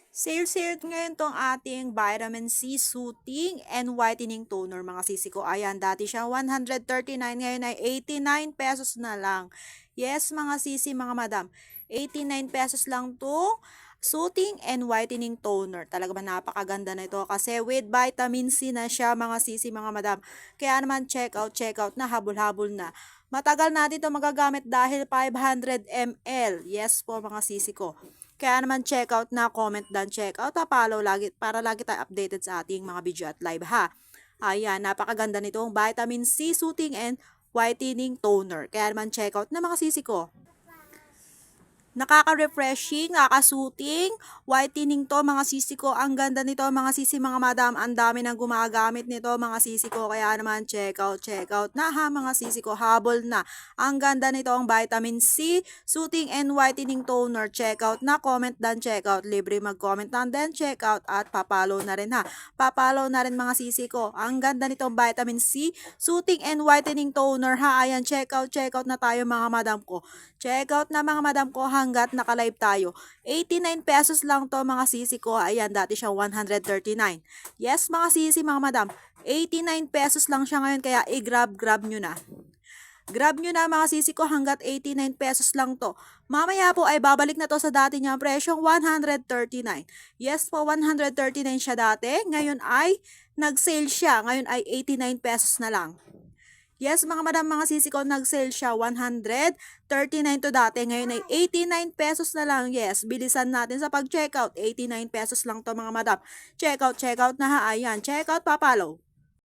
Sale ngayon tong ating Vitamin C Soothing and Whitening Toner mga sisi ko. Ayan, dati siyang 139, ngayon ay 89 pesos na lang. Yes mga sisi, mga madam, 89 pesos lang to Soothing and Whitening Toner. Talaga ba napakaganda na ito kasi with vitamin C na siya mga sisi, mga madam. Kaya naman check out na, habol-habol na. Matagal natin ito magagamit dahil 500 ml. Yes po mga sisi ko. Kaya naman check out na, comment down, check out, follow lagi para lagi tayo updated sa ating mga video at live ha. Ayan, napakaganda nitong Vitamin C Soothing and Whitening Toner. Kaya naman check out na mga sisi ko. Nakaka-refreshing, nakaka-soothing, whitening to mga sisi ko. Ang ganda nito mga sisi, mga madam. Ang dami nang gumagamit nito mga sisi ko. Kaya naman check out na ha mga sisi ko. Habol na. Ang ganda nito ang Vitamin C Soothing and Whitening Toner. Check out na, comment dan check out. Libre mag-comment dan then check out at papalo na rin ha. Papalo na rin mga sisi ko. Ang ganda nitong Vitamin C Soothing and Whitening Toner ha. Ayan, check out na tayo mga madam ko. Check out na mga madam ko hanggat naka-live tayo. 89 pesos lang to mga sisi ko. Ayan, dati siyang 139. Yes mga sisi, mga madam, 89 pesos lang siya ngayon, kaya i-grab nyo na. Grab nyo na mga sisi ko hanggat 89 pesos lang to. Mamaya po ay babalik na to sa dati niyang presyong 139. Yes po, 139 siya dati. Ngayon ay nag-sale siya. Ngayon ay 89 pesos na lang. Yes, mga madam, mga sisi ko, nag-sale siya. 139 to dati. Ngayon ay 89 pesos na lang. Yes, bilisan natin sa pag-checkout. 89 pesos lang to mga madam. Checkout na ha. Ayan, checkout, papalo.